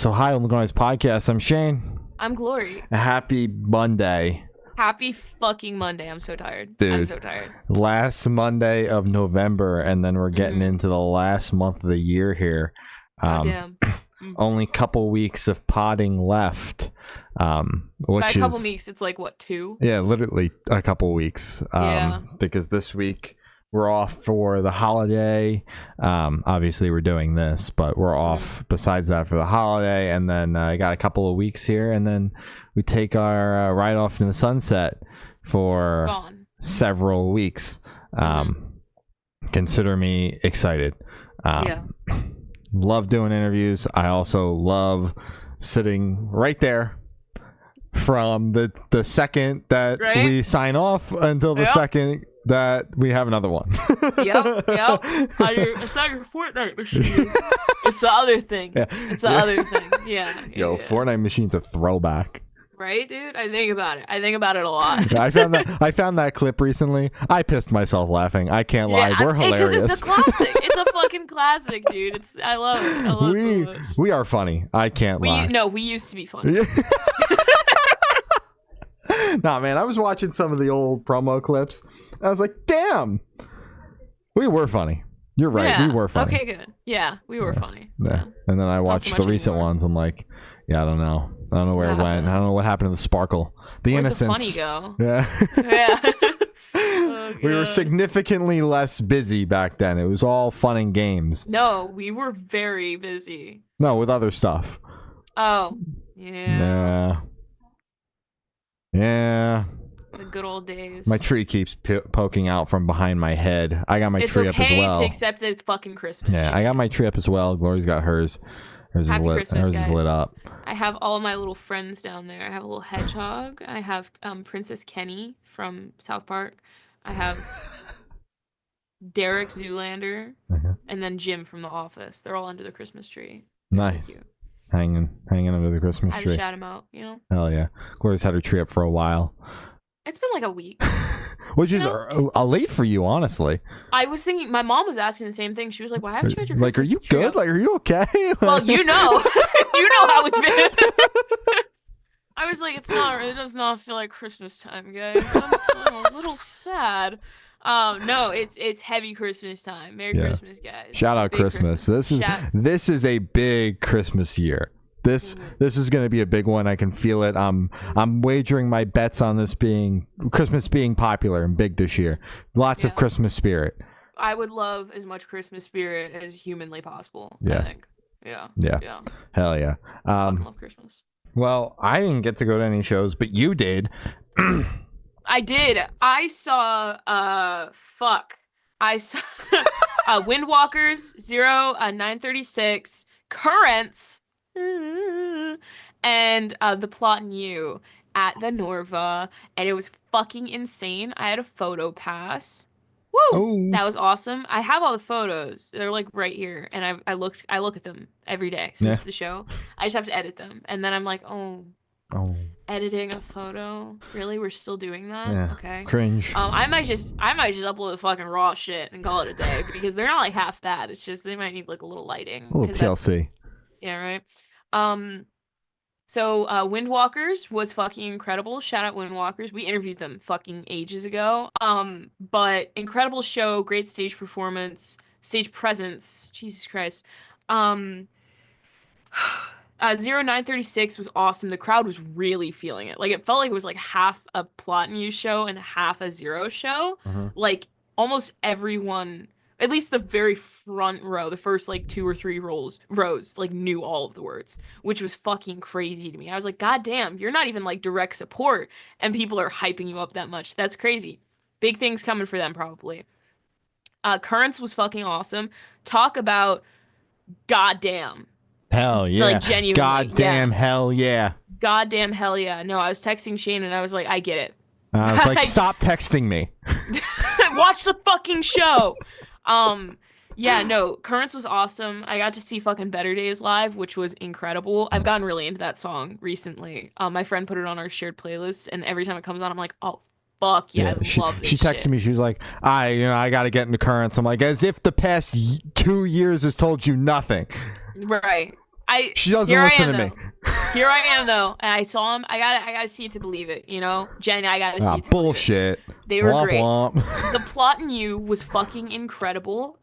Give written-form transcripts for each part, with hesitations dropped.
So hi on the Guys Podcast. I'm Shane. I'm Glory. Happy Monday. Happy fucking Monday. I'm so tired. Dude, I'm so tired. Last Monday of November, and then we're getting into the last month of the year here. Damn. Only a couple weeks of podding left. By a couple weeks, it's like, what, 2? Yeah, literally a couple weeks. Because this week we're off for the holiday. Obviously, we're doing this, but we're off besides that for the holiday. And then I got a couple of weeks here, and then we take our ride off in the sunset for several weeks. Consider me excited. Love doing interviews. I also love sitting right there from the second that we sign off until the second that we have another one. Yep. It's not your Fortnite machine. It's the other thing. It's the other thing. Yo, Fortnite machine's a throwback. Right, dude? I think about it. A lot. I found that clip recently. I pissed myself laughing. I can't lie. We're hilarious. Because it's a classic. It's a fucking classic, dude. I love it. I love it so much. We are funny. I can't lie. No, we used to be funny. Nah, man, I was watching some of the old promo clips. I was like, damn, we were funny. You're right. Yeah. We were funny. Okay, good. Yeah, we were funny. Yeah. And then I watched the recent ones. I'm like, I don't know. I don't know where it went. I don't know what happened to the sparkle. The innocence. Where'd the funny go? Yeah. We were significantly less busy back then. It was all fun and games. No, we were very busy. No, with other stuff. Oh, yeah. Yeah. The good old days. My tree keeps poking out from behind my head. I got my tree up as well. It's okay to accept that it's fucking Christmas. Yeah, I got my tree up as well. Glory's got hers. Hers is lit up. I have all of my little friends down there. I have a little hedgehog. I have Princess Kenny from South Park. I have Derek Zoolander, and then Jim from The Office. They're all under the Christmas tree. Nice. So hanging under the Christmas tree. I shout them out, you know? Hell yeah. Glory's had her tree up for a while. It's been like a week. Which is late for you, honestly. I was thinking, my mom was asking the same thing. She was like, why haven't you had your Christmas tree? Like, are you good? Up? Like, are you okay? Well, you know. You know how it's been. I was like, it does not feel like Christmas time, guys. I'm feeling a little sad. No, it's heavy Christmas time. Merry Christmas, guys. Shout out Christmas. This is a big Christmas year. This is going to be a big one. I can feel it. I'm wagering my bets on Christmas being popular and big this year. Lots of Christmas spirit. I would love as much Christmas spirit as humanly possible. Yeah. I think. Yeah. Hell yeah. I love Christmas. Well, I didn't get to go to any shows, but you did. I did. I saw Windwalkers 936 Currents and The Plot and You at the Norva, and it was fucking insane. I had a photo pass. Woo! Oh. That was awesome. I have all the photos. They're like right here, and I look at them every day since the show. I just have to edit them, and then I'm like, editing a photo? Really? We're still doing that? Yeah. Okay. Cringe. I might just upload the fucking raw shit and call it a day because they're not like half bad. It's just they might need like a little lighting. A little TLC. Yeah, right. So Windwalkers was fucking incredible. Shout out Windwalkers. We interviewed them fucking ages ago. But incredible show, great stage performance, stage presence. Jesus Christ. 0936 was awesome. The crowd was really feeling it. Like it felt like it was like half a Plot and You show and half a Zero show. Like almost everyone, at least the very front row, the first like 2 or 3 rows, like knew all of the words, which was fucking crazy to me. I was like, God damn, you're not even like direct support and people are hyping you up that much. That's crazy. Big things coming for them probably. Currents was fucking awesome. Talk about goddamn. Hell yeah. Like genuinely. Goddamn hell yeah. Goddamn hell yeah. No, I was texting Shane and I was like, I get it. I was like, stop texting me. Watch the fucking show. Yeah, no, Currents was awesome. I got to see fucking Better Days live, which was incredible. I've gotten really into that song recently. My friend put it on our shared playlist, and every time it comes on, I'm like, oh, fuck yeah, I love this She texted me, she was like, I got to get into Currents. I'm like, as if the past 2 years has told you nothing. Right. She doesn't here listen I am, to me. Here I am though, and I saw him. I gotta see it to believe it. You know, Jenny, I gotta see it to bullshit. Believe it. They were womp, great. womp. The plot in you was fucking incredible.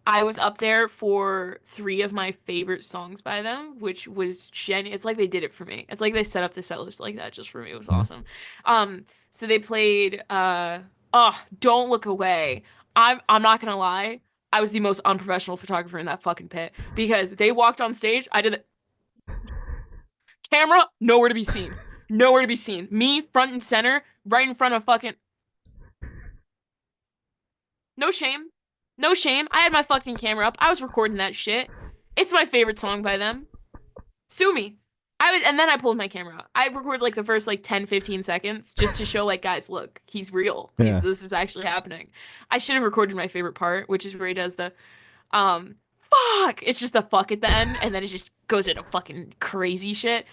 I was up there for 3 of my favorite songs by them, which was Jenny. It's like they did it for me. It's like they set up the set list like that just for me. It was awesome. So they played Don't Look Away. I'm not gonna lie. I was the most unprofessional photographer in that fucking pit because they walked on stage. I did the camera, nowhere to be seen. Nowhere to be seen. Me, front and center, right in front of fucking. No shame. No shame. I had my fucking camera up. I was recording that shit. It's my favorite song by them. Sue me. And then I pulled my camera out. I recorded like the first like 10, 15 seconds just to show like, guys, look, he's real. This is actually happening. I should have recorded my favorite part, which is where he does the, fuck. It's just the fuck at the end, and then it just goes into fucking crazy shit.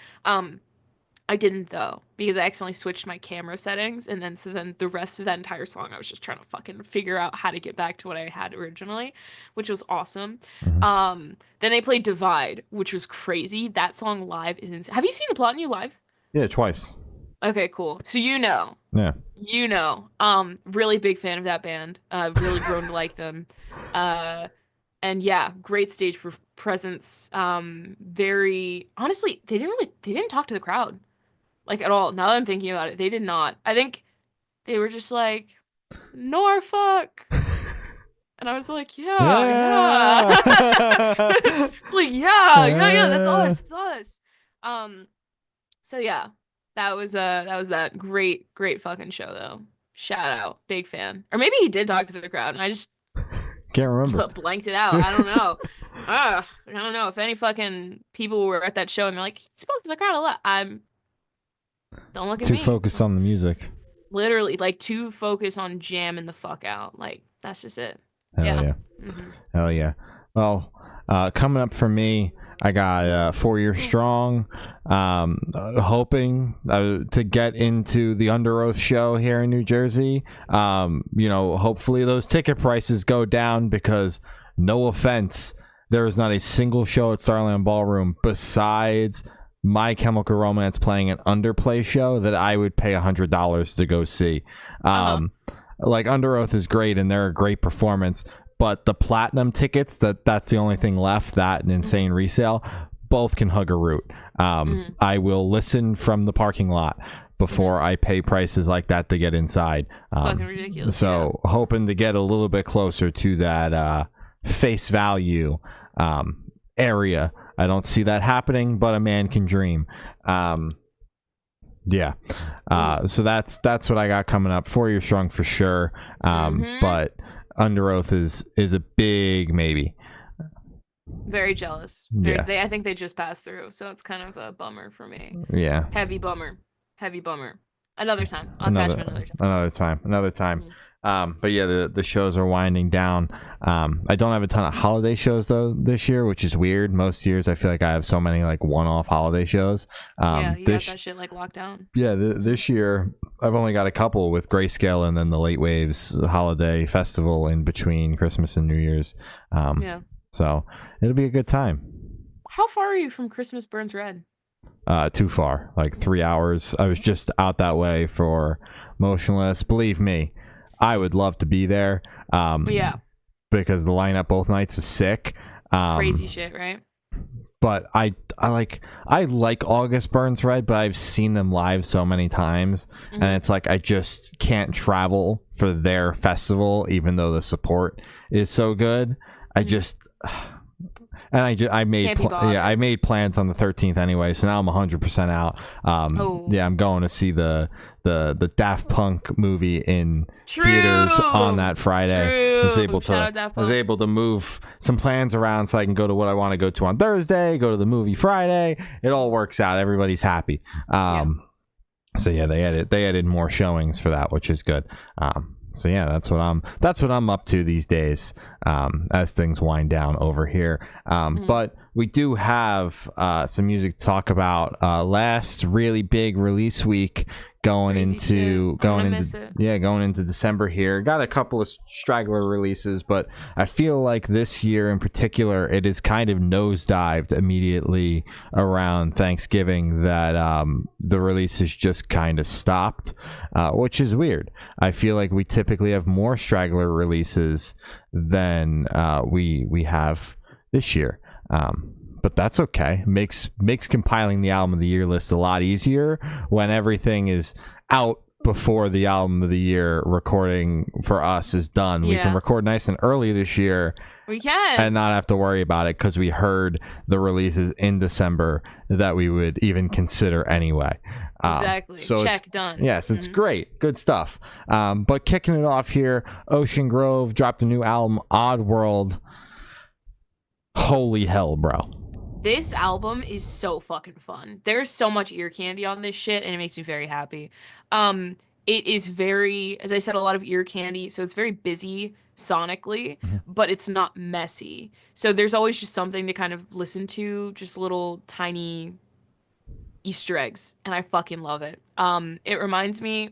I didn't though, because I accidentally switched my camera settings, and then the rest of that entire song I was just trying to fucking figure out how to get back to what I had originally, which was awesome. Mm-hmm. Then they played Divide, which was crazy. That song live is insane. Have you seen The Plot in You live? Yeah, twice. Okay, cool. So you know. Yeah. You know. Really big fan of that band. Really grown to like them. And yeah, great stage presence. Very honestly, they didn't talk to the crowd. Like at all. Now that I'm thinking about it, they did not. I think they were just like, Norfolk. And I was like, yeah. It's like, yeah, that's us. It's us. So yeah, that was that great fucking show though. Shout out. Big fan. Or maybe he did talk to the crowd and I just can't remember. Blanked it out. I don't know. I don't know if any fucking people were at that show and they're like, he spoke to the crowd a lot. Don't look at me. Too focused on the music. Literally, like too focused on jamming the fuck out. Like that's just it. Hell yeah. Mm-hmm. Hell yeah. Well, coming up for me, I got 4 Year Strong. Hoping to get into the Under Oath show here in New Jersey. Hopefully those ticket prices go down because, no offense, there is not a single show at Starland Ballroom besides My Chemical Romance playing an underplay show that I would pay $100 to go see. Like Under Oath is great and they're a great performance, but the platinum tickets, that's the only thing left, that and Insane Resale, both can hug a root. I will listen from the parking lot before I pay prices like that to get inside. It's fucking ridiculous. So hoping to get a little bit closer to that face value area. I don't see that happening, but a man can dream. Yeah. So that's what I got coming up. 4 Year Strong for sure. But Under Oath is a big maybe. Very jealous. I think they just passed through, so it's kind of a bummer for me. Yeah. Heavy bummer. Another time. I'll catch him another time. Another time. But yeah, the shows are winding down. I don't have a ton of holiday shows though this year, which is weird. Most years I feel like I have so many like one-off holiday shows. Yeah, you got that shit like locked down. Yeah, this year I've only got a couple with Grayscale and then the Late Waves holiday festival in between Christmas and New Year's. Yeah. So it'll be a good time. How far are you from Christmas Burns Red? Too far, like 3 hours. I was just out that way for Motionless. Believe me, I would love to be there. Yeah. Because the lineup both nights is sick. Crazy shit, right? But I like August Burns Red, but I've seen them live so many times, and it's like I just can't travel for their festival, even though the support is so good. I just. And I made plans on the 13th anyway, so now I'm 100% out. Yeah, I'm going to see the Daft Punk movie in theaters on that Friday. I was able to move some plans around so I can go to what I want to go to on Thursday, go to the movie Friday. It all works out. Everybody's happy. So yeah, they added more showings for that, which is good. So yeah, that's what I'm up to these days, as things wind down over here. But we do have some music to talk about. Last really big release week going into December here. Got a couple of straggler releases, but I feel like this year in particular, it is kind of nosedived immediately around Thanksgiving that the releases just kind of stopped, which is weird. I feel like we typically have more straggler releases than we have this year. But that's okay. Makes compiling the album of the year list a lot easier when everything is out before the album of the year recording for us is done. We can record nice and early this year. We can. And not have to worry about it because we heard the releases in December that we would even consider anyway. Exactly. So check, done. Yes, it's great. Good stuff. But kicking it off here, Ocean Grove dropped a new album, Odd World. Holy hell, bro. This album is so fucking fun. There's so much ear candy on this shit, and it makes me very happy. It is very, as I said, a lot of ear candy, so it's very busy sonically, but it's not messy. So there's always just something to kind of listen to, just little tiny Easter eggs, and I fucking love it. It reminds me,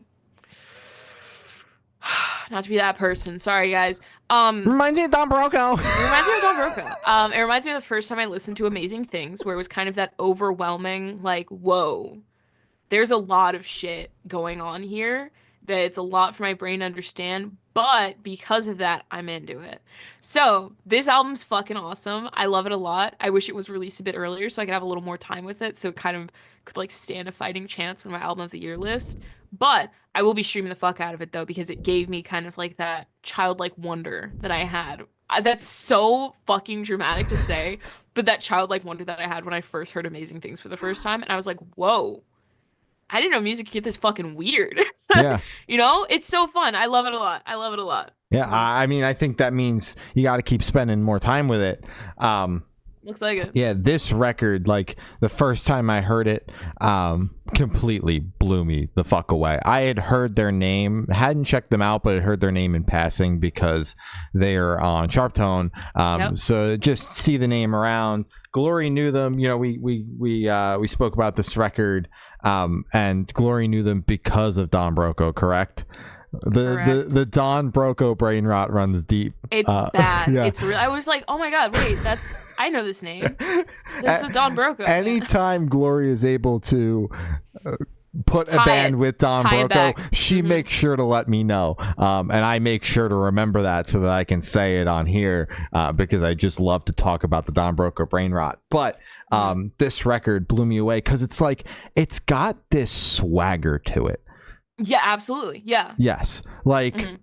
not to be that person, sorry guys. Reminds me of Don Broco. It reminds me of the first time I listened to Amazing Things, where it was kind of that overwhelming, like, whoa, there's a lot of shit going on here that it's a lot for my brain to understand, but because of that, I'm into it. So this album's fucking awesome. I love it a lot. I wish it was released a bit earlier so I could have a little more time with it, so it kind of could like stand a fighting chance on my album of the year list. But I will be streaming the fuck out of it though, because it gave me kind of like that childlike wonder that I had. That's so fucking dramatic to say, but that childlike wonder that I had when I first heard Amazing Things for the first time, and I was like, whoa, I didn't know music could get this fucking weird. Yeah. You know, it's so fun. I love it a lot. Yeah, I mean, I think that means you got to keep spending more time with it. Looks like it. Yeah, this record, like the first time I heard it, completely blew me the fuck away. I had heard their name, hadn't checked them out, but had heard their name in passing because they are on Sharptone. So just see the name around. Glory knew them. You know, we spoke about this record, and Glory knew them because of Don Broco, correct? The Don Broco brain rot runs deep. It's bad. Yeah. It's real. I was like, oh my god, wait, I know this name. That's the Don Broco. Anytime Glory is able to put a band with Don Broco, she makes sure to let me know, and I make sure to remember that so that I can say it on here, because I just love to talk about the Don Broco brain rot. But this record blew me away because it's like it's got this swagger to it. Yeah, absolutely. Yeah. Yes. Like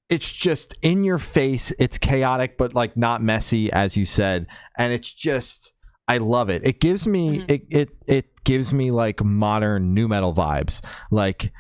it's just in your face. It's chaotic, but like not messy, as you said. And it's just, I love it. It gives me, it gives me like modern nu metal vibes. Like,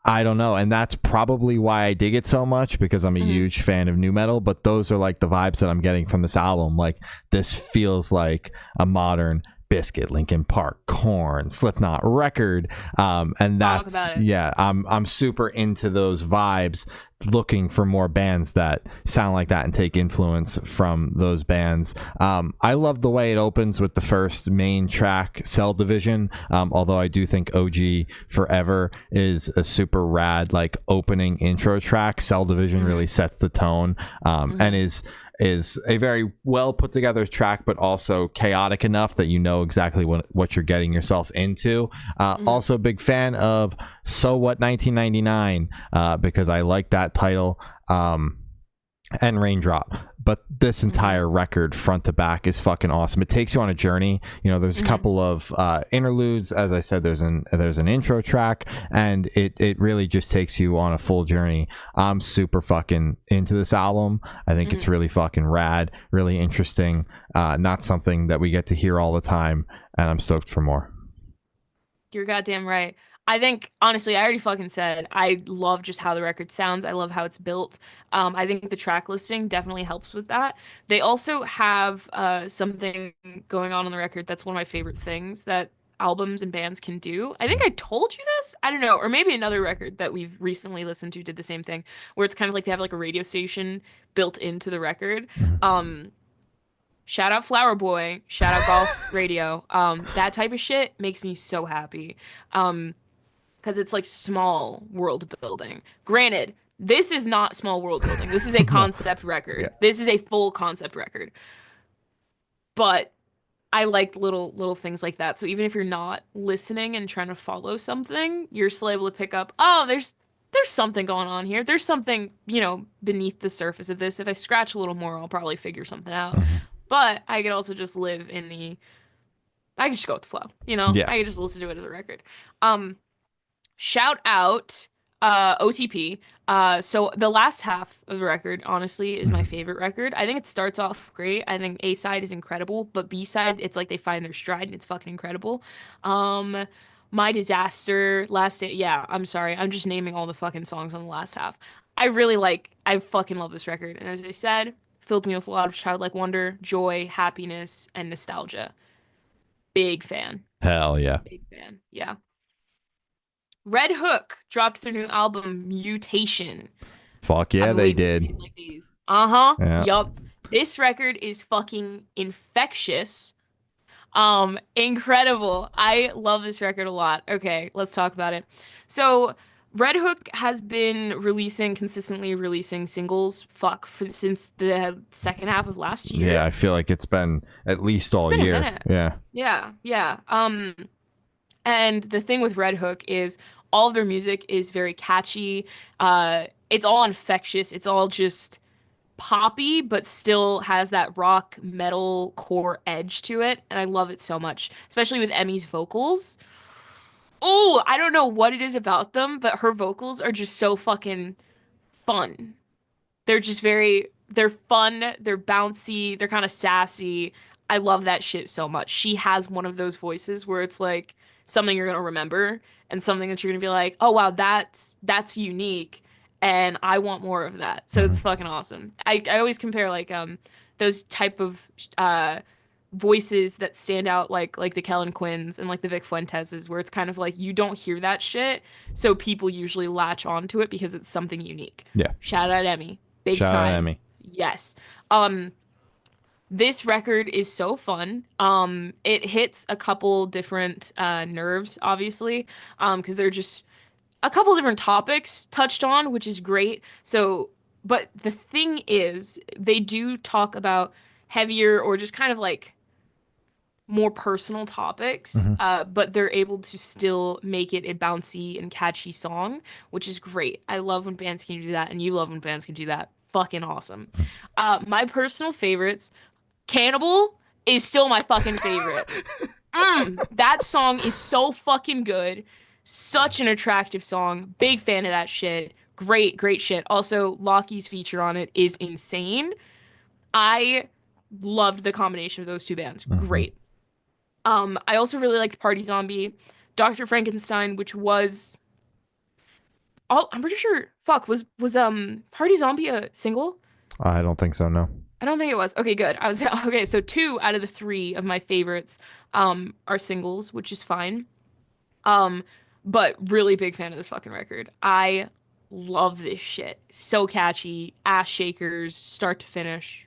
I don't know. And that's probably why I dig it so much, because I'm a huge fan of nu metal, but those are like the vibes that I'm getting from this album. Like, this feels like a modern Biscuit, Linkin Park, Korn, Slipknot record, and that's I'm super into those vibes, looking for more bands that sound like that and take influence from those bands. I love the way it opens with the first main track, Cell Division, although I do think OG Forever is a super rad like opening intro track. Cell Division really sets the tone, and is a very well put together track, but also chaotic enough that you know exactly what you're getting yourself into. Also big fan of So What 1999, because I like that title, and Raindrop. But this entire record front to back is fucking awesome. It takes you on a journey. You know, there's a couple of interludes. As I said, there's an intro track, and it really just takes you on a full journey. I'm super fucking into this album. I think it's really fucking rad, really interesting. Not something that we get to hear all the time, and I'm stoked for more. You're goddamn right. I think, honestly, I already fucking said, I love just how the record sounds. I love how it's built. I think the track listing definitely helps with that. They also have something going on the record that's one of my favorite things that albums and bands can do. I think I told you this. I don't know. Or maybe another record that we've recently listened to did the same thing, where it's kind of like they have like a radio station built into the record. Shout out Flower Boy. Shout out Golf Radio. That type of shit makes me so happy. Because it's like small world building. Granted, this is not small world building. This is a concept record. Yeah. This is a full concept record. But I like little things like that. So even if you're not listening and trying to follow something, you're still able to pick up, oh, there's something going on here. There's something, beneath the surface of this. If I scratch a little more, I'll probably figure something out. But I could also just live in I could just go with the flow, Yeah. I could just listen to it as a record. Shout out OTP. So the last half of the record, honestly, is my favorite record. I think it starts off great. I think A side is incredible, but B side, it's like they find their stride and it's fucking incredible. My Disaster, Last Day. Yeah, I'm sorry. I'm just naming all the fucking songs on the last half. I fucking love this record. And as I said, filled me with a lot of childlike wonder, joy, happiness, and nostalgia. Big fan. Hell yeah. Big fan. Yeah. RedHook dropped their new album Mutation. Fuck yeah, they did. Like these. Uh-huh. Yeah. Yup. This record is fucking infectious. Incredible. I love this record a lot. Okay, let's talk about it. So RedHook has been consistently releasing singles since the second half of last year. Yeah, I feel like it's been at least all been a year. minute. Yeah. And the thing with RedHook is all of their music is very catchy. It's all infectious. It's all just poppy, but still has that rock metal core edge to it. And I love it so much, especially with Emmy's vocals. Oh, I don't know what it is about them, but her vocals are just so fucking fun. They're just they're fun, they're bouncy, they're kind of sassy. I love that shit so much. She has one of those voices where it's like something you're going to remember and something that you're going to be like, oh, wow, that's unique. And I want more of that. So it's fucking awesome. I always compare like those type of voices that stand out like the Kellen Quinns and like the Vic Fuenteses, where it's kind of like you don't hear that shit. So people usually latch onto it because it's something unique. Yeah. Shout out Emmy. Big time. Shout out Emmy. Yes. This record is so fun. It hits a couple different nerves, obviously, because they're just a couple different topics touched on, which is great. So, but the thing is, they do talk about heavier or just kind of like more personal topics, but they're able to still make it a bouncy and catchy song, which is great. I love when bands can do that, and you love when bands can do that. Fucking awesome. My personal favorites, Cannibal is still my fucking favorite. That song is so fucking good. Such an attractive song. Big fan of that shit. Great shit. Also, Lockie's feature on it is insane. I loved the combination of those two bands. Great. I also really liked Party Zombie, Dr. Frankenstein, which was I'm pretty sure was Party Zombie a single? I don't think so, no. I don't think it was. Okay, good. Okay, so 2 out of the 3 of my favorites are singles, which is fine. But really big fan of this fucking record. I love this shit. So catchy, ass shakers, start to finish.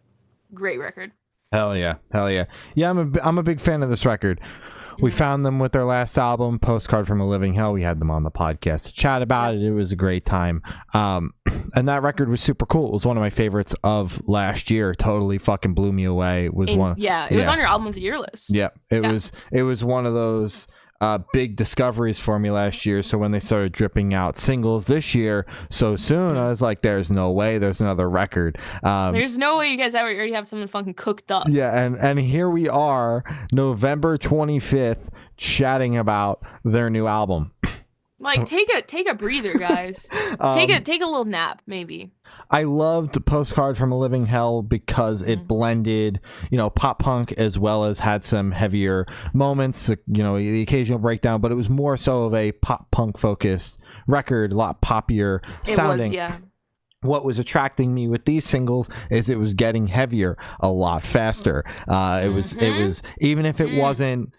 Great record. Hell yeah. Yeah, I'm a big fan of this record. We found them with their last album, Postcard from a Living Hell. We had them on the podcast to chat about it. It was a great time. And that record was super cool. It was one of my favorites of last year. Totally fucking blew me away. It was was on your album of the year list. Yeah. It was one of those big discoveries for me last year. So when they started dripping out singles this year so soon, I was like, there's no way there's another record. There's no way you guys already have something fucking cooked up. Yeah, and here we are, November 25th, chatting about their new album. Like, take a breather, guys. Take a little nap, maybe. I loved Postcard from a Living Hell because it blended, pop punk as well as had some heavier moments, the occasional breakdown, but it was more so of a pop punk focused record, a lot poppier sounding. It was, yeah. What was attracting me with these singles is it was getting heavier a lot faster. It was even if it wasn't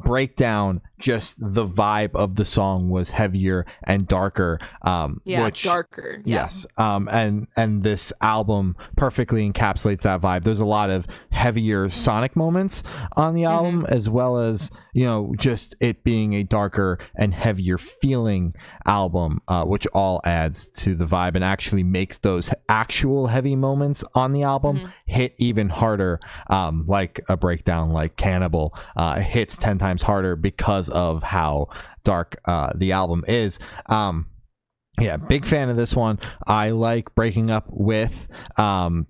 breakdown just the vibe of the song was heavier and darker. Darker. Yeah. Yes. And this album perfectly encapsulates that vibe. There's a lot of heavier sonic moments on the album, as well as, you know, just it being a darker and heavier feeling album, which all adds to the vibe and actually makes those actual heavy moments on the album hit even harder. Like a breakdown like Cannibal hits 10 times harder because of how dark the album is. Yeah, big fan of this one. I like Breaking Up With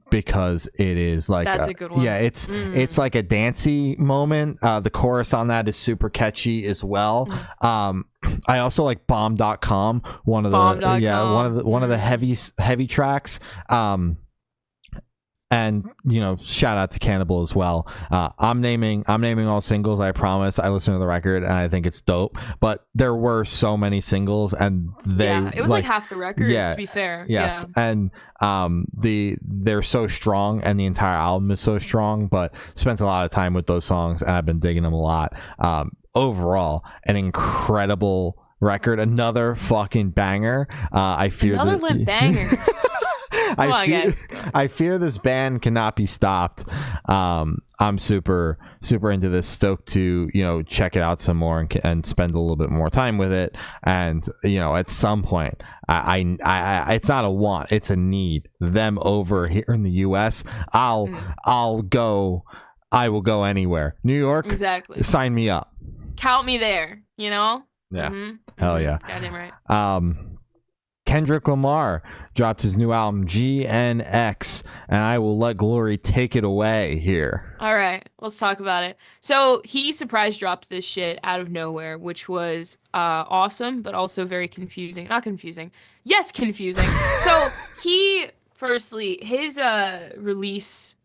because it is like that's a good one. Yeah, it's like a dancey moment. The chorus on that is super catchy as well. I also like Bomb.com, one of the heavy tracks. And, you know, shout out to Cannibal as well. I'm naming all singles. I promise. I listened to the record and I think it's dope. But there were so many singles, and it was like half the record. Yeah, to be fair. Yes, yeah. And they're so strong, and the entire album is so strong. But spent a lot of time with those songs, and I've been digging them a lot. Overall, an incredible record. Another fucking banger. Another banger. I fear this band cannot be stopped. I'm super into this, stoked to, you know, check it out some more and spend a little bit more time with it. And, you know, at some point, I it's not a want, it's a need. Them over here in the U.S. I will go anywhere. New York, exactly. Sign me up. Count me there. You know. Yeah. Hell yeah. Goddamn right. Kendrick Lamar dropped his new album GNX, and I will let Glory take it away here. All right, let's talk about it. So he surprise dropped this shit out of nowhere, which was awesome, but also very confusing. Not confusing. Yes, confusing. So his release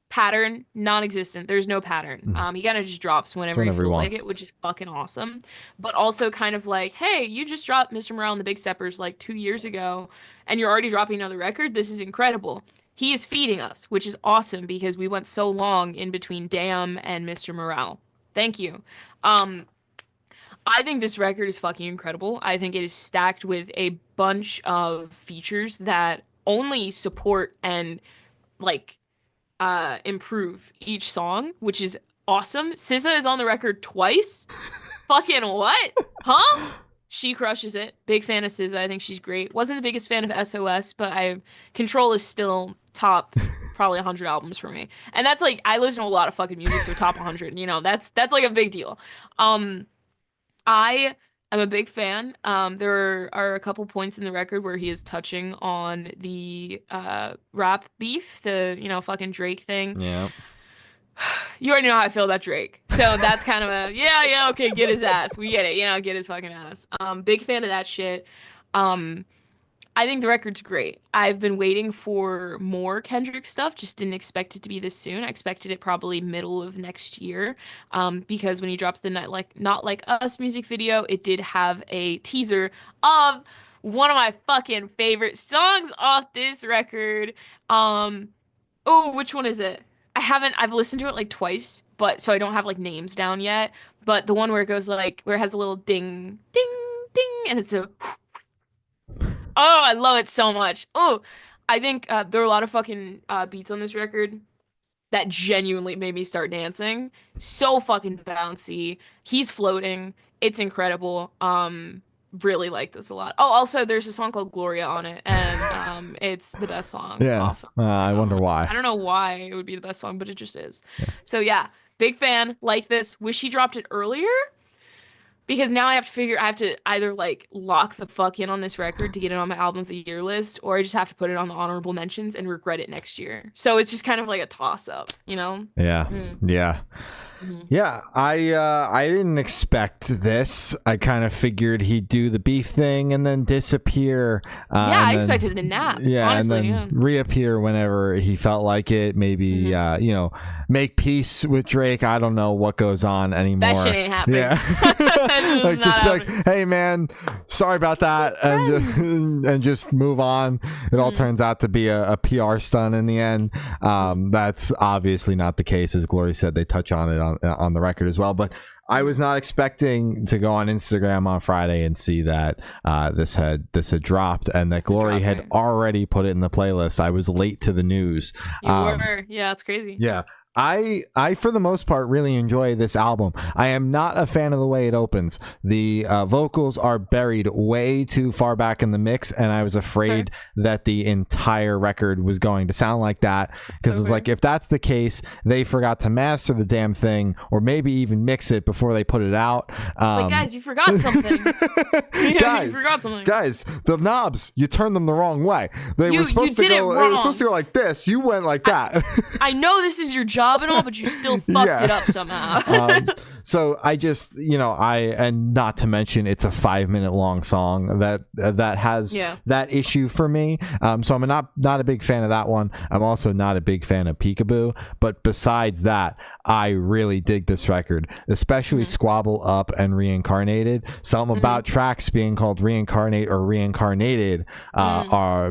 pattern, non-existent. There's no pattern. He kind of just drops whenever he feels like it, which is fucking awesome. But also kind of like, hey, you just dropped Mr. Morale and the Big Steppers like 2 years ago, and you're already dropping another record. This is incredible. He is feeding us, which is awesome because we went so long in between Damn and Mr. Morale. Thank you. I think this record is fucking incredible. I think it is stacked with a bunch of features that only support and like improve each song, which is awesome. SZA is on the record twice. Fucking what? Huh? She crushes it. Big fan of SZA. I think she's great. Wasn't the biggest fan of SOS, but Control is still top probably 100 albums for me. And that's like, I listen to a lot of fucking music, so top 100, you know, that's like a big deal. I'm a big fan. There are a couple points in the record where he is touching on the rap beef, the, you know, fucking Drake thing. Yeah. You already know how I feel about Drake. So that's kind of a, okay, get his ass. We get it, you know, get his fucking ass. Big fan of that shit. I think the record's great. I've been waiting for more Kendrick stuff, just didn't expect it to be this soon. I expected it probably middle of next year, because when he dropped the Not Like Us music video, it did have a teaser of one of my fucking favorite songs off this record. Which one is it? I've listened to it like twice, but so I don't have like names down yet, but the one where it goes like, where it has a little ding, ding, ding, and it's a... Oh, I love it so much. Oh, I think there are a lot of fucking beats on this record that genuinely made me start dancing. So fucking bouncy. He's floating. It's incredible. Really like this a lot. Oh, also there's a song called Gloria on it, and it's the best song. Yeah. I wonder why. I don't know why it would be the best song, but it just is. Yeah. So yeah, big fan. Like this. Wish he dropped it earlier. Because now I have to either like lock the fuck in on this record to get it on my album of the year list, or I just have to put it on the honorable mentions and regret it next year. So it's just kind of like a toss up, you know? Yeah. Yeah. Yeah, I didn't expect this. I kind of figured he'd do the beef thing and then disappear. I expected a nap. Yeah, honestly, and then reappear whenever he felt like it. Maybe you know, make peace with Drake. I don't know what goes on anymore. That shit ain't happening. Yeah. Like just be like, hey man, sorry about that, and just move on. It all turns out to be a PR stunt in the end. That's obviously not the case, as Glory said. They touch on it on the record as well, but I was not expecting to go on Instagram on Friday and see that this had dropped, and that Glory had already put it in the playlist. I was late to the news. You were, yeah, it's crazy. Yeah. I for the most part really enjoy this album. I am not a fan of the way it opens. The vocals are buried way too far back in the mix, and I was afraid that the entire record was going to sound like that, because it's like, if that's the case, they forgot to master the damn thing, or maybe even mix it before they put it out. Like, guys, you forgot something. You forgot something. Guys, the knobs, you turned them the wrong way. They were supposed to go. They were supposed to go like this. You went like that. I know this is your job and all, but you still fucked it up somehow. So I just, and not to mention, it's a 5-minute long song that has that issue for me. So I'm not a big fan of that one. I'm also not a big fan of Peekaboo. But besides that, I really dig this record, especially Squabble Up and Reincarnated. Something about tracks being called Reincarnate or Reincarnated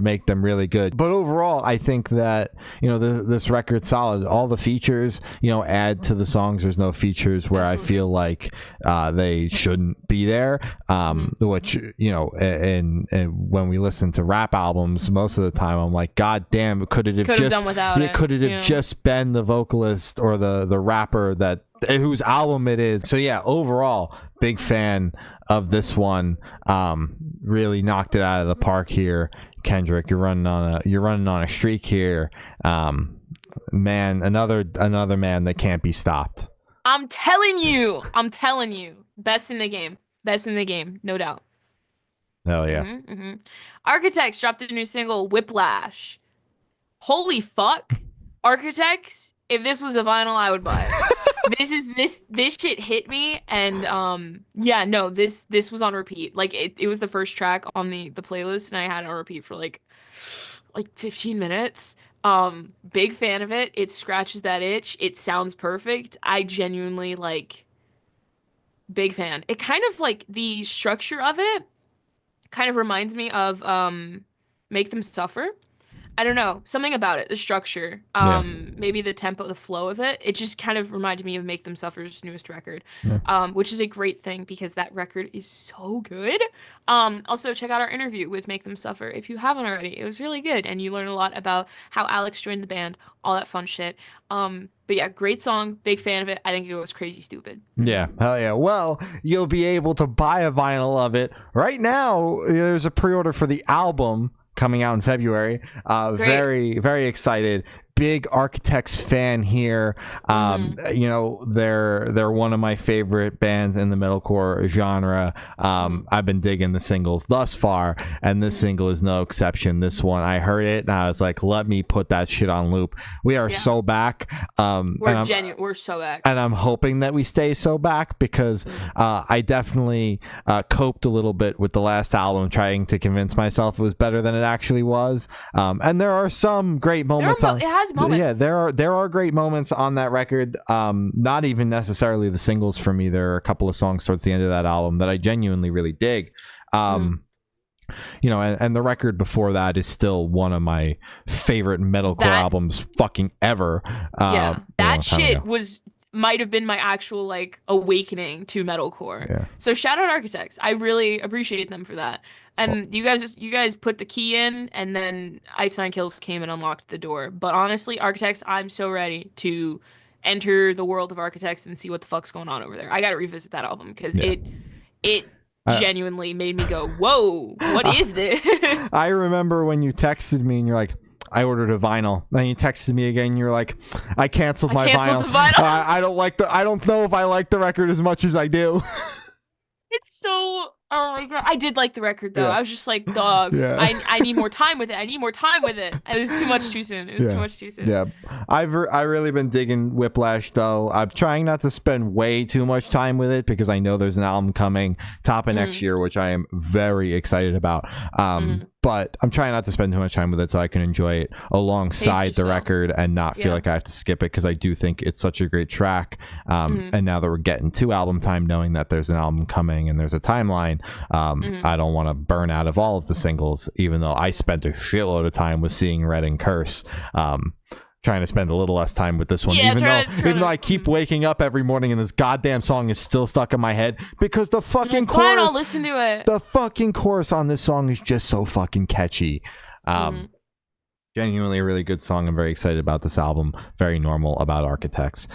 make them really good. But overall, I think that this record's solid. All the features add to the songs. There's no features where I feel like they shouldn't be there, which and when we listen to rap albums, most of the time I'm like, god damn, could it have just been the vocalist or the rapper whose album it is. So yeah, overall, big fan of this one. Really knocked it out of the park here, Kendrick. You're running on a streak here. Man, another man that can't be stopped. I'm telling you, best in the game, no doubt. Hell yeah. Architects dropped a new single, Whiplash. Holy fuck, Architects! If this was a vinyl, I would buy it. This shit hit me, and this was on repeat. Like it was the first track on the playlist, and I had it on repeat for like 15 minutes. Big fan of it. It scratches that itch. It sounds perfect. I genuinely big fan. It kind of the structure of it kind of reminds me of Make Them Suffer. I don't know, something about it, the structure, maybe the tempo, the flow of it. It just kind of reminded me of Make Them Suffer's newest record, which is a great thing because that record is so good. Also, check out our interview with Make Them Suffer if you haven't already. It was really good, and you learn a lot about how Alex joined the band, all that fun shit. But yeah, great song, big fan of it. I think it was crazy stupid. Yeah, hell yeah. Well, you'll be able to buy a vinyl of it right now. There's a pre-order for the album coming out in February. Very, very excited. Big Architects fan here. They're one of my favorite bands in the metalcore genre. I've been digging the singles thus far, and this single is no exception. This one, I heard it and I was like, let me put that shit on loop. We are so back. We're so back, and I'm hoping that we stay so back, because I definitely coped a little bit with the last album, trying to convince myself it was better than it actually was. And there are some great moments. It has moments. Yeah, there are great moments on that record. Not even necessarily the singles for me. There are a couple of songs towards the end of that album that I genuinely really dig. And the record before that is still one of my favorite metalcore albums fucking ever. That shit might have been my actual awakening to metalcore. So shout out Architects. I really appreciate them for that. And you guys put the key in, and then Ice Nine Kills came and unlocked the door. But honestly, Architects, I'm so ready to enter the world of Architects and see what the fuck's going on over there. I got to revisit that album because it genuinely made me go, whoa, what is this? I remember when you texted me and you're like, I ordered a vinyl. Then you texted me again. And you're like, I canceled my vinyl. The vinyl. I don't know if I like the record as much as I do. It's so Oh my god, I did like the record though. Yeah. I was just like, dog, Yeah. I need more time with it. I need more time with it. It was too much too soon. It was too Yeah. much too soon. Yeah. I really been digging Whiplash though. I'm trying not to spend way too much time with it because I know there's an album coming top of next year, which I am very excited about. But I'm trying not to spend too much time with it so I can enjoy it alongside the record and not feel like I have to skip it, because I do think it's such a great track. And now that we're getting to album time, knowing that there's an album coming and there's a timeline, I don't want to burn out of all of the singles, even though I spent a shitload of time with Seeing Red and Curse. Trying to spend a little less time with this one, even though I keep waking up every morning and this goddamn song is still stuck in my head because the fucking chorus. I'll listen to it. The fucking chorus on this song is just so fucking catchy. Genuinely a really good song. I'm very excited about this album. Very normal about Architects.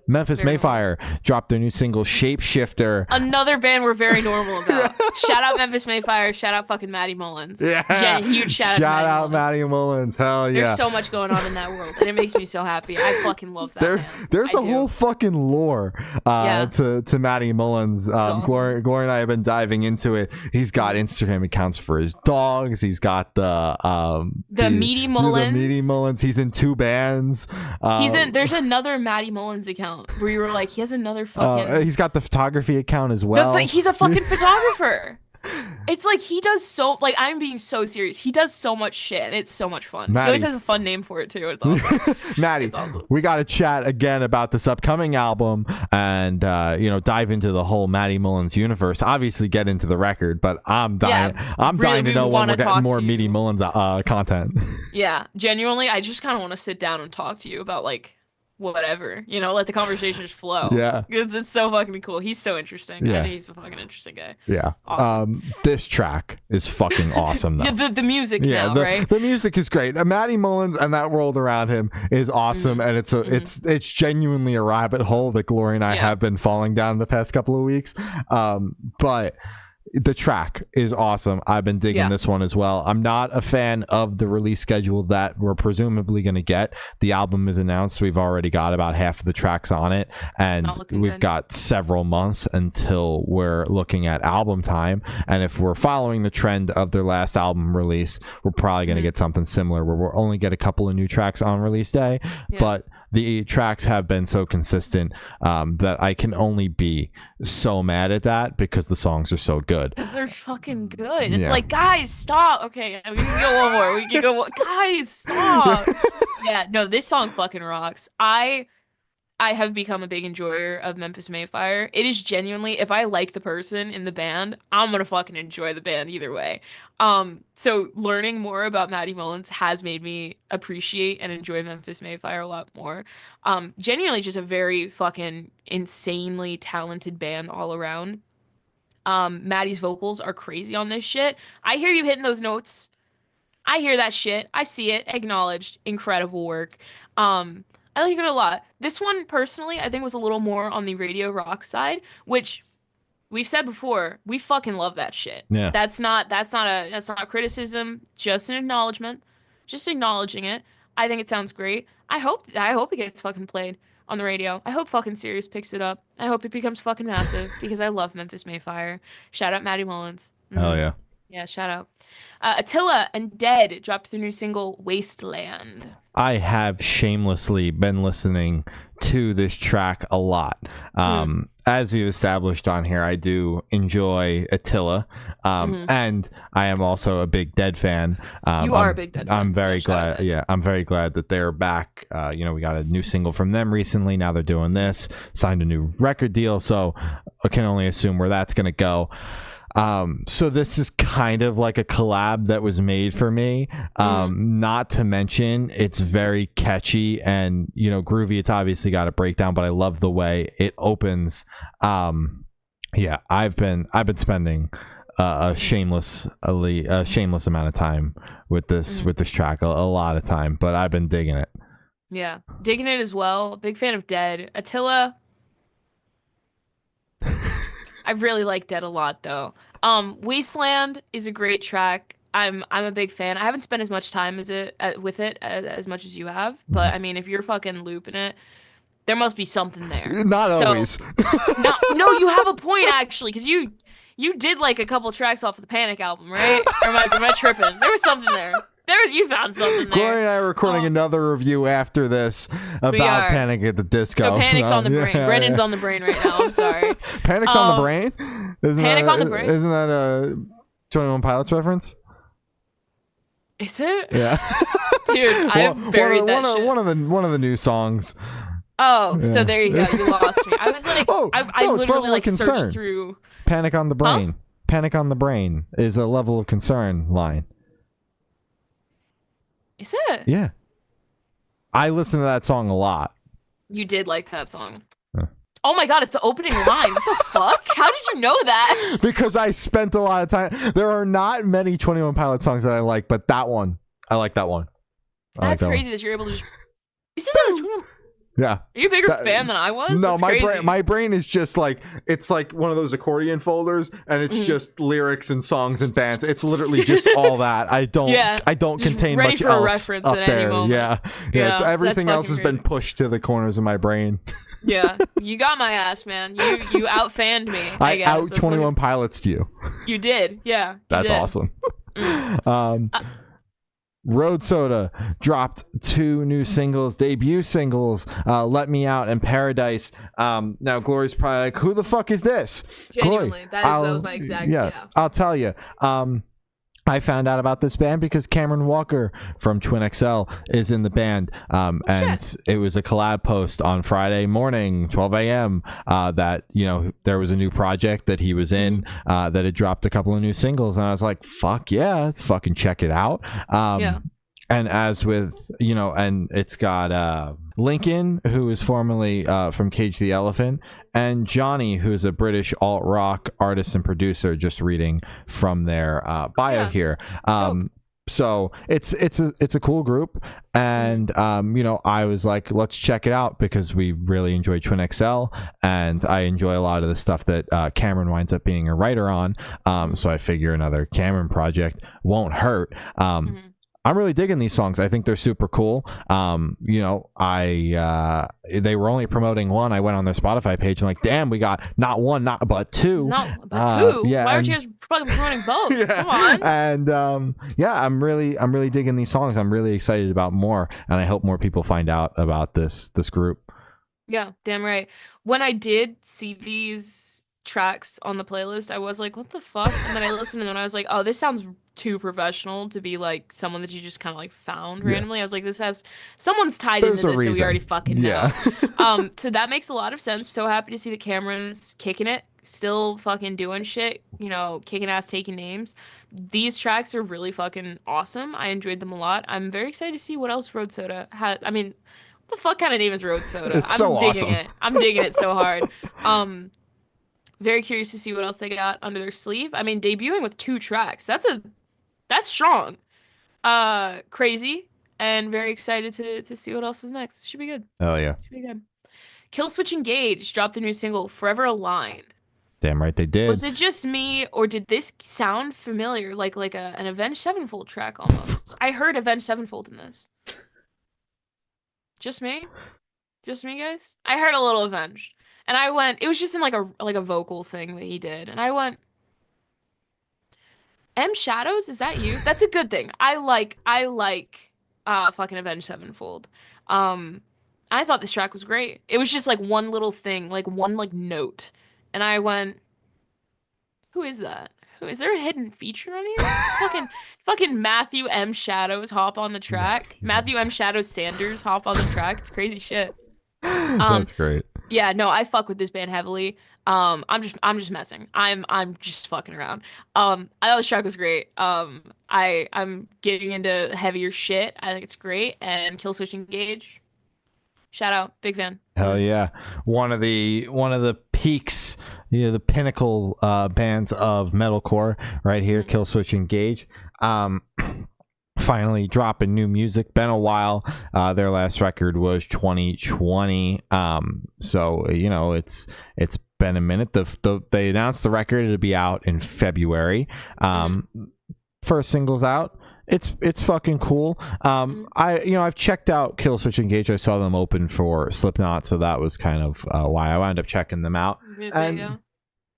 Memphis May Fire dropped their new single Shapeshifter. Another band we're very normal about. Shout out Memphis May Fire. Shout out fucking Maddie Mullins. Yeah. Huge shout out Maddie Mullins. Hell yeah. There's so much going on in that world, and it makes me so happy. I fucking love that band. There's a whole fucking lore to Maddie Mullins. Awesome. Gloria and I have been diving into it. He's got Instagram accounts for his dogs. He's got the Meaty Mullins. The Meaty Mullins. He's in 2 bands. There's another Maddie Mullins account where you were like, he has another fucking. He's got the photography account as well. He's a fucking photographer. It's like he does so, like, I'm being so serious. He does so much shit, and it's so much fun. Maddie. He always has a fun name for it too. It's awesome. Maddie, it's awesome. We got to chat again about this upcoming album and dive into the whole Maddie Mullins universe. Obviously, get into the record, but I'm dying. I'm dying to know when we're getting more Meaty Mullins content. Yeah, genuinely, I just kind of want to sit down and talk to you about like whatever, let the conversation just flow. Yeah, it's so fucking cool. He's so interesting. Yeah. I think he's a fucking interesting guy. Yeah. Awesome. This track is fucking awesome though. the music right? The music is great. Maddie Mullins and that world around him is awesome, and it's genuinely a rabbit hole that Gloria and I have been falling down the past couple of weeks. But the track is awesome. I've been digging this one as well. I'm not a fan of the release schedule that we're presumably going to get. The album is announced. We've already got about half of the tracks on it, and we've got several months until we're looking at album time. And if we're following the trend of their last album release, we're probably going to get something similar where we'll only get a couple of new tracks on release day. But the tracks have been so consistent that I can only be so mad at that because the songs are so good. Because they're fucking good. It's like, guys, stop. Okay, we can go one more. We can go one. Guys, stop. Yeah, no, this song fucking rocks. I have become a big enjoyer of Memphis May Fire. It is genuinely, if I like the person in the band, I'm gonna fucking enjoy the band either way. So learning more about Maddie Mullins has made me appreciate and enjoy Memphis May Fire a lot more. Genuinely just a very fucking insanely talented band all around. Maddie's vocals are crazy on this shit. I hear you hitting those notes. I hear that shit. I see it. Acknowledged. Incredible work. I like it a lot. This one, personally, I think was a little more on the radio rock side, which we've said before, we fucking love that shit. Yeah. That's not a criticism, just an acknowledgement. Just acknowledging it. I think it sounds great. I hope it gets fucking played on the radio. I hope fucking Sirius picks it up. I hope it becomes fucking massive because I love Memphis May Fire. Shout out Maddie Mullins. Hell yeah. Yeah, shout out. Attila and Dead dropped their new single Wasteland. I have shamelessly been listening to this track a lot. As we've established on here, I do enjoy Attila, and I am also a big Dead fan. You are a big Dead fan. I'm very glad. Yeah, I'm very glad that they're back. We got a new single from them recently. Now they're doing this. Signed a new record deal, so I can only assume where that's gonna go. So this is kind of like a collab that was made for me. Not to mention it's very catchy and groovy. It's obviously got a breakdown, but I love the way it opens. I've been spending a shameless amount of time with this track, a lot of time, but I've been digging it. Yeah, digging it as well. Big fan of Dead. Attila, I really like Dead a lot though. Wasteland is a great track. I'm a big fan. I haven't spent as much time with it as much as you have, but I mean, if you're fucking looping it, there must be something there. Not always. No, you have a point actually, because You did like a couple tracks off the Panic album, right? Or am I tripping? There was something there. You found something there. Gloria and I are recording another review after this about Panic at the Disco. So Panic's on the brain. Yeah, Brennan's on the brain right now. I'm sorry. Panic's on the brain? Panic on the brain? Isn't that a 21 Pilots reference? Is it? Yeah. Dude, I've buried that shit. One of the new songs. Oh, yeah. So there you go. You lost me. I was like, I literally like searched through. Panic on the brain. Huh? Panic on the brain is a level of concern line. Is it? Yeah. I listen to that song a lot. You did like that song. Oh my god, it's the opening line. What the fuck? How did you know that? Because I spent a lot of time. There are not many 21 Pilots songs that I like, but that one, I like that one. That's crazy that you're able to just... You said that was 21... Yeah. Are you a bigger fan than I was? No, my brain is just like, it's like one of those accordion folders, and it's just lyrics and songs and bands. It's literally just all that. I don't contain much for else a reference up at there. Any moment. Yeah. Everything else has been pushed to the corners of my brain. Yeah, you got my ass, man. You out-fanned me. I out 21 Pilots to you. You did, yeah. That's awesome. Road Soda dropped 2 new singles, debut singles, Let Me Out and Paradise. Now Glory's probably like, who the fuck is this? Genuinely, that was my exact, yeah. I'll tell you. I found out about this band because Cameron Walker from Twin XL is in the band. And it was a collab post on Friday morning, 12 a.m. That, there was a new project that he was in that had dropped a couple of new singles. And I was like, fuck yeah, fucking check it out. And as with, and it's got Lincoln, who is formerly from Cage the Elephant, and Johnny, who's a British alt-rock artist and producer, just reading from their bio here. So it's a cool group, and I was like, let's check it out because we really enjoy Twin XL, and I enjoy a lot of the stuff that Cameron winds up being a writer on. So I figure another Cameron project won't hurt. I'm really digging these songs. I think they're super cool. They were only promoting one. I went on their Spotify page and like, damn, we got not one, but two. Yeah. Why aren't you guys fucking promoting both? Yeah. Come on. And I'm really digging these songs. I'm really excited about more, and I hope more people find out about this group. Yeah, damn right. When I did see these tracks on the playlist, I was like, what the fuck? And then I listened to them and I was like, oh, this sounds too professional to be like someone that you just kind of like found randomly. I was like, someone's tied into this that we already fucking know. So that makes a lot of sense. So happy to see that Cameron's kicking it, still fucking doing shit, kicking ass, taking names. These tracks are really fucking awesome. I enjoyed them a lot. I'm very excited to see what else Road Soda had. I mean, what the fuck kind of name is Road Soda? I'm digging awesome. I'm digging it so hard. Very curious to see what else they got under their sleeve. I mean, debuting with 2 tracks. That's strong. Crazy. And very excited to see what else is next. Should be good. Oh yeah. Should be good. Killswitch Engage dropped their new single, Forever Aligned. Damn right they did. Was it just me, or did this sound familiar, like an Avenged Sevenfold track almost? I heard Avenged Sevenfold in this. Just me? Just me, guys? I heard a little Avenged. And I went, it was just in like a vocal thing that he did. And I went, M Shadows, is that you? That's a good thing. I like fucking Avenged Sevenfold. I thought this track was great. It was just like one little thing, like one like note. And I went, who is that? Who is there a hidden feature on here? fucking Matthew M Shadows hop on the track. Matthew M Shadows Sanders hop on the track. It's crazy shit. That's great. Yeah, no, I fuck with this band heavily. I'm just messing. I'm just fucking around. I thought this track was great. I'm getting into heavier shit. I think it's great. And Killswitch Engage, shout out, big fan. Hell yeah, one of the peaks, the pinnacle bands of metalcore right here. Killswitch Engage. Finally dropping new music. Been a while. Their last record was 2020. So it's been a minute. They announced the record. It'll be out in February. First single's out. It's fucking cool. I've checked out Killswitch Engage. I saw them open for Slipknot, so that was kind of why I wound up checking them out.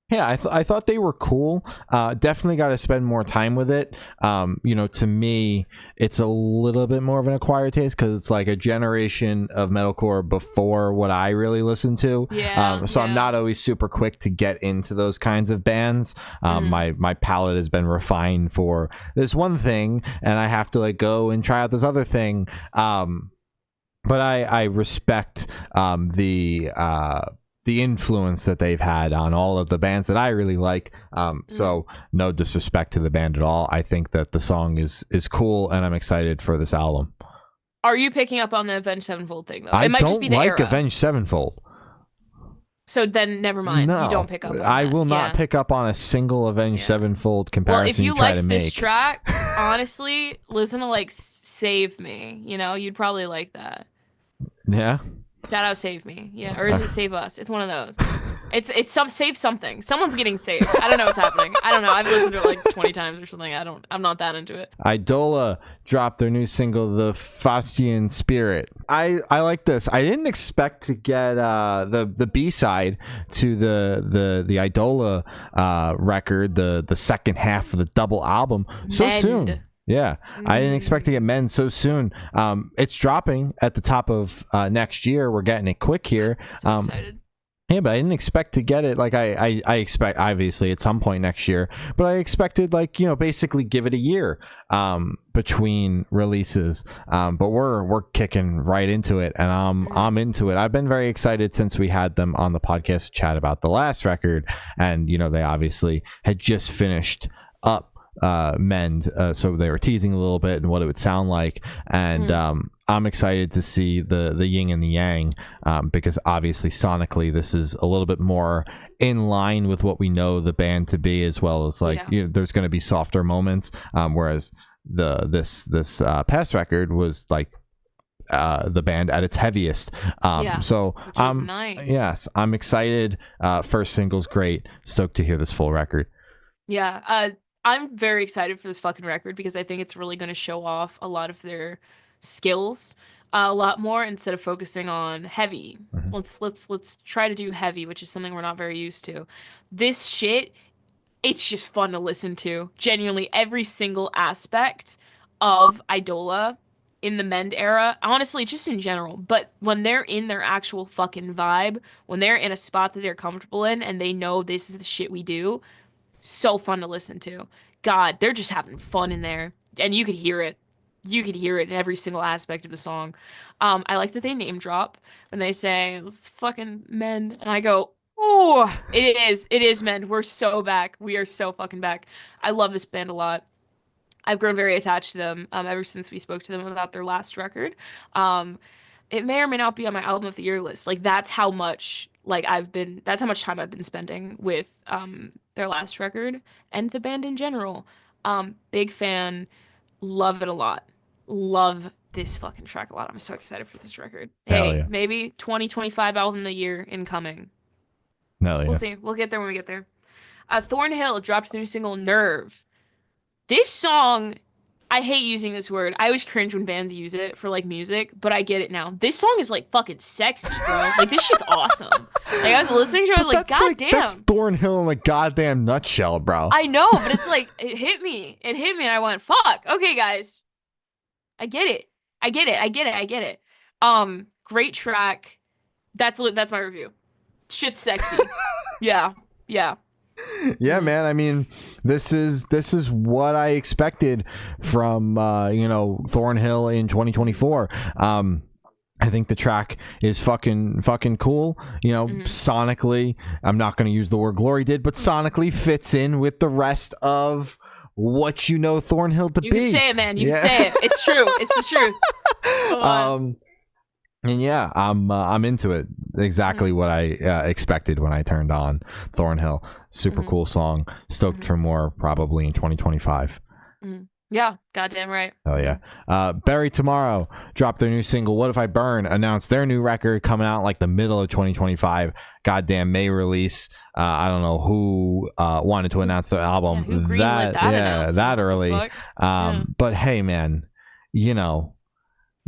Yeah, I thought they were cool. Definitely got to spend more time with it. To me, it's a little bit more of an acquired taste because it's like a generation of metalcore before what I really listen to. So I'm not always super quick to get into those kinds of bands. My palate has been refined for this one thing, and I have to like go and try out this other thing. But I respect the influence that they've had on all of the bands that I really like. So no disrespect to the band at all. I think that the song is cool, and I'm excited for this album. Are you picking up on the Avenged Sevenfold thing, though? I don't like Avenged Sevenfold. So then never mind. No, you don't pick up on I will not pick up on a single Avenged Sevenfold comparison you try to make. Well, if you like this track, honestly, listen to like Save Me. You'd probably like that. Yeah. Shout out Save Me. Yeah. Or is it Save Us? It's one of those. It's save something. Someone's getting saved. I don't know what's happening. I don't know. I've listened to it like 20 times or something. I'm not that into it. Idola dropped their new single, The Faustian Spirit. I like this. I didn't expect to get the B-side to the Idola record, the second half of the double album so soon. Yeah, I didn't expect to get Men so soon. It's dropping at the top of next year. We're getting it quick here. So excited. Yeah, but I didn't expect to get it. Like I expect obviously at some point next year, but I expected basically give it a year between releases. But we're kicking right into it, and I'm into it. I've been very excited since we had them on the podcast to chat about the last record, and they obviously had just finished up Mend, so they were teasing a little bit and what it would sound like, and I'm excited to see the yin and the yang, because obviously sonically this is a little bit more in line with what we know the band to be, as well as there's going to be softer moments, whereas this past record was like the band at its heaviest. So nice. Yes, I'm excited. First single's great. Stoked to hear this full record. I'm very excited for this fucking record because I think it's really going to show off a lot of their skills a lot more instead of focusing on heavy. Let's try to do heavy, which is something we're not very used to. This shit, it's just fun to listen to. Genuinely, every single aspect of Idola in the Mend era, honestly, just in general, but when they're in their actual fucking vibe, when they're in a spot that they're comfortable in and they know this is the shit we do, so fun to listen to. God, they're just having fun in there, and you could hear it. You could hear it in every single aspect of the song. I like that they name drop when they say it's fucking Mend, and I go, oh, it is Mend. We're so back. We are so fucking back. I love this band a lot. I've grown very attached to them ever since we spoke to them about their last record. It may or may not be on my album of the year list. Like that's how much that's how much time I've been spending with their last record and the band in general. Big fan, love it a lot. Love this fucking track a lot. I'm so excited for this record. Hey, maybe 2025 album of the year incoming. We'll see. We'll get there when we get there. Thornhill dropped the new single Nerve. This song, I hate using this word. I always cringe when bands use it for like music, but I get it now. This song is like fucking sexy, bro. Like this shit's awesome. Like I was listening to it, I was like, God damn. That's Thornhill in a goddamn nutshell, bro. I know, but it's like it hit me. It hit me and I went, fuck. Okay, guys. I get it. Great track. That's my review. Shit's sexy. Yeah. Yeah, man. I mean, this is what I expected from Thornhill in 2024. I think the track is fucking cool. Sonically, I'm not going to use the word Glory did, but sonically fits in with the rest of what Thornhill to be. You can say it, man. You can say it. It's true. It's the truth. Come on. And yeah, I'm into it. Exactly what I expected when I turned on Thornhill. Super cool song. Stoked for more probably in 2025. Yeah, goddamn right. Oh yeah. Bury Tomorrow dropped their new single What If I Burn, announced their new record coming out like the middle of 2025. Goddamn May release. I don't know who wanted to announce the album that early. But hey man,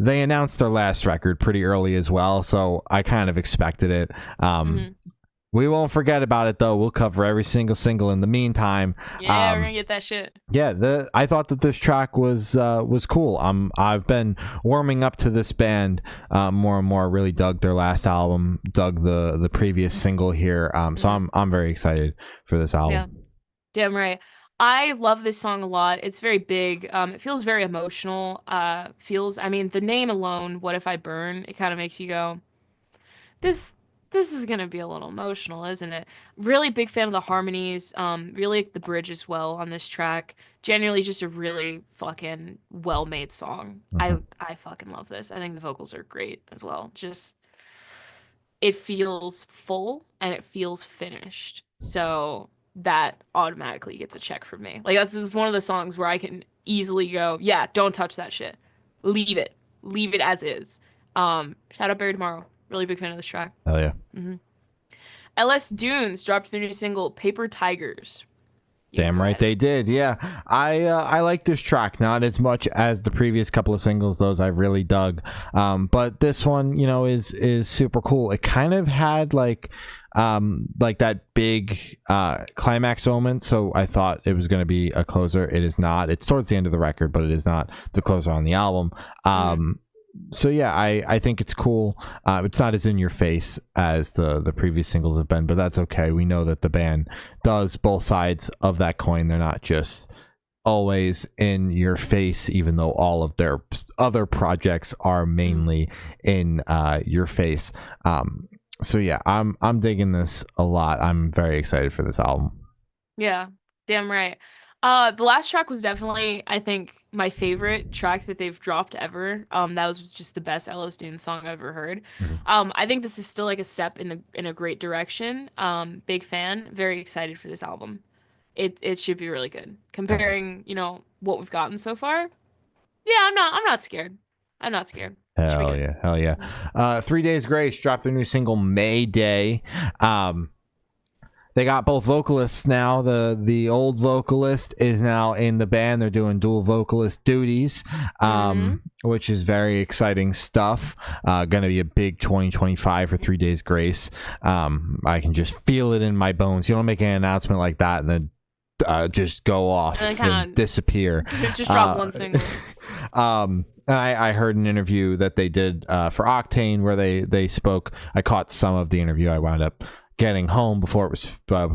they announced their last record pretty early as well, so I kind of expected it. We won't forget about it though. We'll cover every single single in the meantime. Yeah, we're gonna get that shit. Yeah, I thought that this track was cool. I've been warming up to this band more and more. Really dug their last album, dug the previous single here. So I'm very excited for this album. Yeah, damn right. I love this song a lot. It's very big. It feels very emotional. I mean, the name alone, "What If I Burn," it kind of makes you go, this this is gonna be a little emotional, isn't it? Really big fan of the harmonies. Really like the bridge as well on this track. Generally, just a really fucking well-made song. I fucking love this. I think the vocals are great as well. Just it feels full and it feels finished. So that automatically gets a check from me. Like that's just one of the songs where I can easily go, yeah, don't touch that shit. Leave it. Leave it as is. Shout out Barry Tomorrow. Really big fan of this track. Hell yeah. LS Dunes dropped their new single Paper Tigers. Damn right they did. Yeah, I like this track not as much as the previous couple of singles. Those I really dug, but this one, is super cool. It kind of had like that big climax moment. So I thought it was going to be a closer. It is not. It's towards the end of the record, but it is not the closer on the album. So yeah, I think it's cool. It's not as in your face as the previous singles have been, but that's okay. We know that the band does both sides of that coin. They're not just always in your face, even though all of their other projects are mainly in your face. So yeah, I'm digging this a lot. I'm very excited for this album. Yeah, damn right. The last track was definitely, I think, my favorite track that they've dropped ever. That was just the best LS Dunes song I've ever heard. I think this is still like a step in a great direction. Big fan. Very excited for this album. It should be really good. Comparing, what we've gotten so far. Yeah, I'm not scared. I'm not scared. Hell yeah. 3 Days Grace dropped their new single Mayday. They got both vocalists now. The old vocalist is now in the band. They're doing dual vocalist duties, which is very exciting stuff. Going to be a big 2025 for 3 Days Grace. I can just feel it in my bones. You don't make an announcement like that and then just go off and disappear. Just drop one single. And I heard an interview that they did for Octane where they spoke. I caught some of the interview. I wound up getting home before I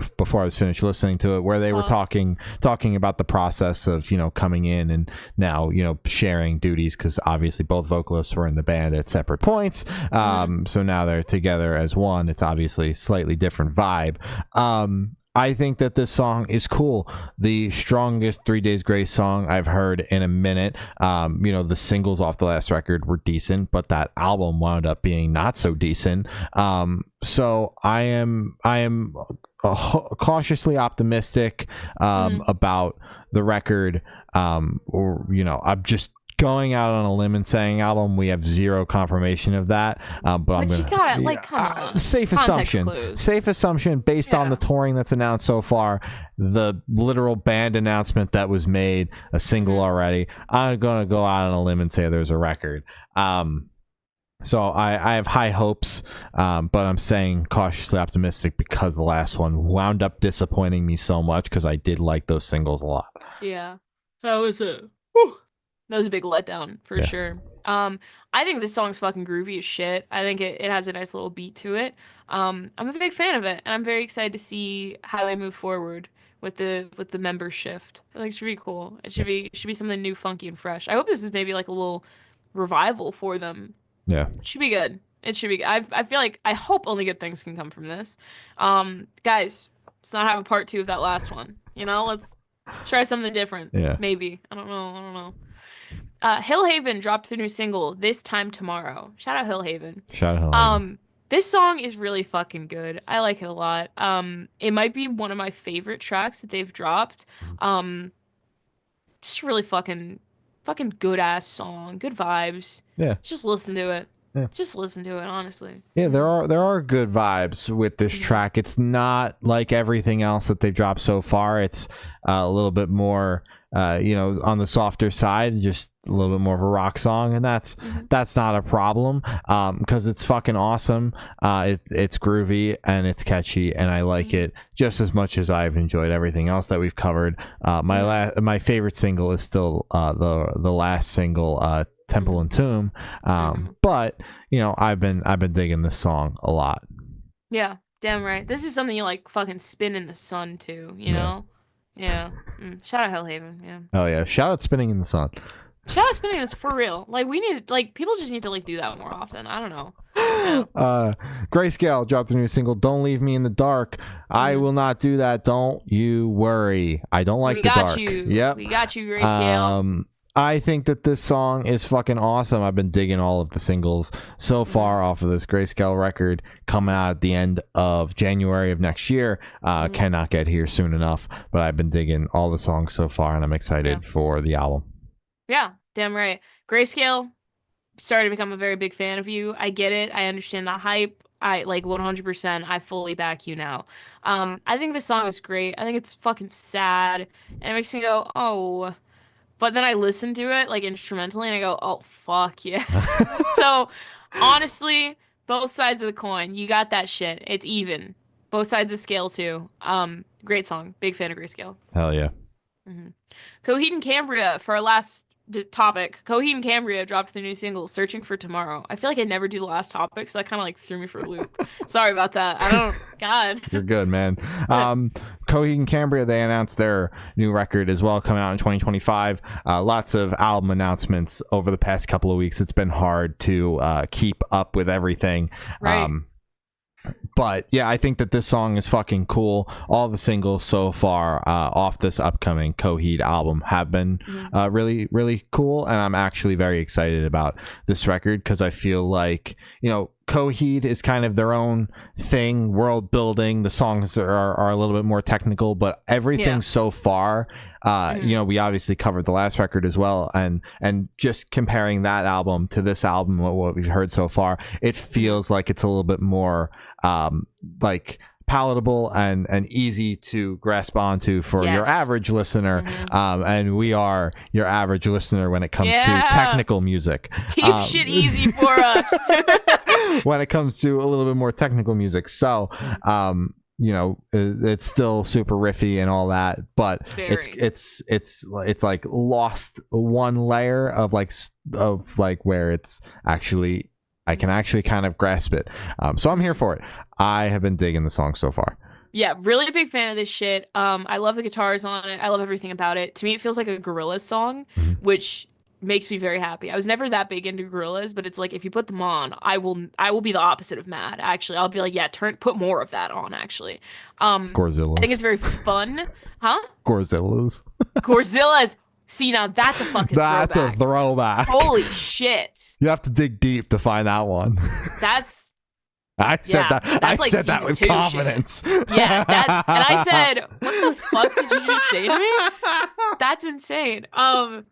was finished listening to it, where they were talking about the process of coming in and now sharing duties, because obviously both vocalists were in the band at separate points. So now they're together as one. It's obviously a slightly different vibe. I think that this song is cool. The strongest 3 Days Grace song I've heard in a minute. The singles off the last record were decent, but that album wound up being not so decent. So I am cautiously optimistic about the record. I'm just going out on a limb and saying album. We have zero confirmation of that, but you gotta come on. Safe assumption based on the touring that's announced so far, the literal band announcement that was made, a single already. I'm gonna go out on a limb and say there's a record. So I have high hopes, but I'm saying cautiously optimistic because the last one wound up disappointing me so much, because I did like those singles a lot. Yeah, that was a big letdown for sure. I think this song's fucking groovy as shit. I think it has a nice little beat to it. I'm a big fan of it, and I'm very excited to see how they move forward with the member shift. I think it should be cool. It should be something new, funky, and fresh. I hope this is maybe like a little revival for them. Yeah, it should be good. It should be. I feel like I hope only good things can come from this. Guys, let's not have a part 2 of that last one. Let's try something different. Yeah, maybe. I don't know. Hill Haven dropped their new single This Time Tomorrow. Shout out Hill Haven. This song is really fucking good. I like it a lot. It might be one of my favorite tracks that they've dropped. Just really fucking good ass song. Good vibes. Yeah. Just listen to it. Yeah. Just listen to it, honestly. Yeah, there are good vibes with this track. It's not like everything else that they've dropped so far. It's a little bit more on the softer side, just a little bit more of a rock song, and that's not a problem, because it's fucking awesome. It's groovy and it's catchy, and I like it just as much as I've enjoyed everything else that we've covered. My favorite single is still the last single, Temple and Tomb, but I've been digging this song a lot. Yeah, damn right. This is something you like fucking spin in the sun too, know? Yeah. Shout out Hellhaven, yeah. Oh yeah, shout out Spinning in the Sun. Shout out Spinning this for real. Like, we need, like, people just need to like do that more often. I don't know. Grayscale dropped a new single, Don't Leave Me in the Dark. I will not do that, don't you worry. I don't like the dark. Yep. We got you, Grayscale. I think that this song is fucking awesome. I've been digging all of the singles so far off of this Grayscale record, coming out at the end of January of next year. Cannot get here soon enough, but I've been digging all the songs so far, and I'm excited for the album. Yeah, damn right. Grayscale, started to become a very big fan of you. I get it. I understand the hype. I like 100%. I fully back you now. I think this song is great. I think it's fucking sad, and it makes me go, oh. But then I listen to it like instrumentally and I go, oh, fuck yeah. So honestly, both sides of the coin, you got that shit. It's even. Both sides of the scale too. Great song. Big fan of Grayscale. Hell yeah. Coheed and Cambria for our last topic. Coheed and Cambria dropped their new single, Searching for Tomorrow. I feel like I never do the last topic, so that kind of like threw me for a loop. Sorry about that. God. You're good, man. Coheed and Cambria, they announced their new record as well, coming out in 2025. Lots of album announcements over the past couple of weeks. It's been hard to keep up with everything. Right. But yeah, I think that this song is fucking cool. All the singles so far off this upcoming Coheed album have been really, really cool. And I'm actually very excited about this record because I feel like, Coheed is kind of their own thing, world building. The songs are a little bit more technical, but everything so far, we obviously covered the last record as well. And just comparing that album to this album, what we've heard so far, it feels like it's a little bit more like palatable and easy to grasp onto for your average listener. And we are your average listener when it comes to technical music. Keep shit easy for us. When it comes to a little bit more technical music. So, it's still super riffy and all that, but it's like lost one layer of where it's actually, I can actually kind of grasp it. So I'm here for it. I have been digging the song so far. Yeah, really big fan of this shit. I love the guitars on it. I love everything about it. To me, it feels like a Gorillaz song, which makes me very happy. I was never that big into Gorillaz, but it's like if you put them on, I will be the opposite of mad. Actually, I'll be like, yeah, put more of that on. Actually, Gorzillas. I think it's very fun, huh? Gorzillas. Gorzillas. See, now that's a fucking that's throwback. A throwback. Holy shit! You have to dig deep to find that one. That's. I said that. I like said that with confidence. Yeah, and I said, what the fuck did you just say to me? That's insane. No,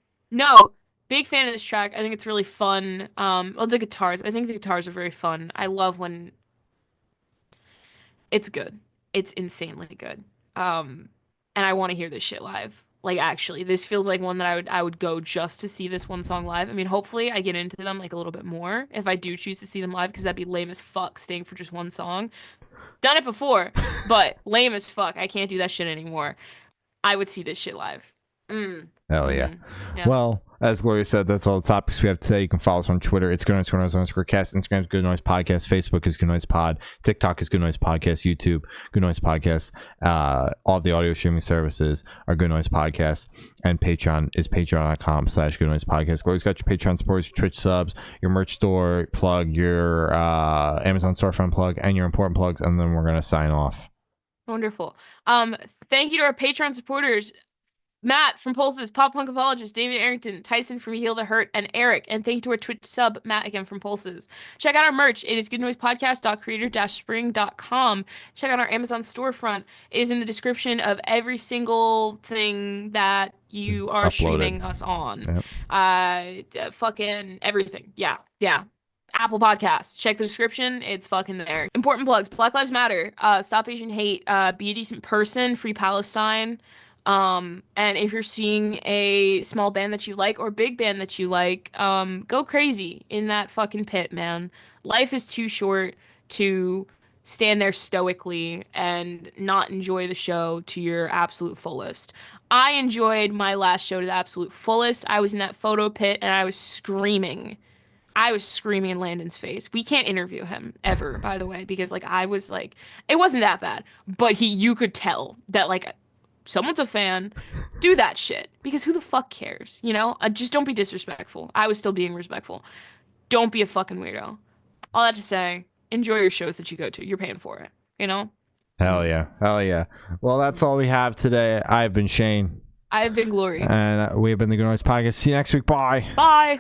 big fan of this track. I think it's really fun. The guitars. I think the guitars are very fun. I love when it's good. It's insanely good. And I want to hear this shit live. Like, actually, this feels like one that I would go just to see this one song live. I mean, hopefully I get into them like a little bit more if I do choose to see them live, because that'd be lame as fuck staying for just one song. Done it before, but lame as fuck. I can't do that shit anymore. I would see this shit live. Hell yeah. Well, as Gloria said, that's all the topics we have today. You can follow us on Twitter. It's Good Noise _ Cast. Instagram is Good Noise Podcast. Facebook is Good Noise Pod. TikTok is Good Noise Podcast. YouTube, Good Noise Podcast. All the audio streaming services are Good Noise Podcast. And Patreon is patreon.com/Good Noise Podcast. Gloria's got your Patreon supporters, your Twitch subs, your merch store plug, your Amazon storefront plug, and your important plugs. And then we're going to sign off. Wonderful. Thank you to our Patreon supporters. Matt from Pulses, Pop Punk Apologist, David Arrington, Tyson from Heal the Hurt, and Eric. And thank you to our Twitch sub, Matt, again from Pulses. Check out our merch. It is goodnoisepodcast.creator-spring.com. Check out our Amazon storefront. It is in the description of every single thing that you are streaming us on. Yep. Fucking everything. Yeah. Apple Podcasts. Check the description. It's fucking there. Important plugs. Black Lives Matter. Stop Asian hate. Be a decent person. Free Palestine. And if you're seeing a small band that you like or big band that you like, go crazy in that fucking pit, man. Life is too short to stand there stoically and not enjoy the show to your absolute fullest. I enjoyed my last show to the absolute fullest. I was in that photo pit and I was screaming. I was screaming in Landon's face. We can't interview him ever, by the way, because like I was like, it wasn't that bad, but you could tell that like someone's a fan, do that shit because who the fuck cares, you know? Just don't be disrespectful. I was still being respectful. Don't be a fucking weirdo. All that to say, enjoy your shows that you go to. You're paying for it, you know? Hell yeah. Hell yeah. Well, that's all we have today. I've been Shane. I have been Glory. And we have been the Good Noise Podcast. See you next week. Bye. Bye.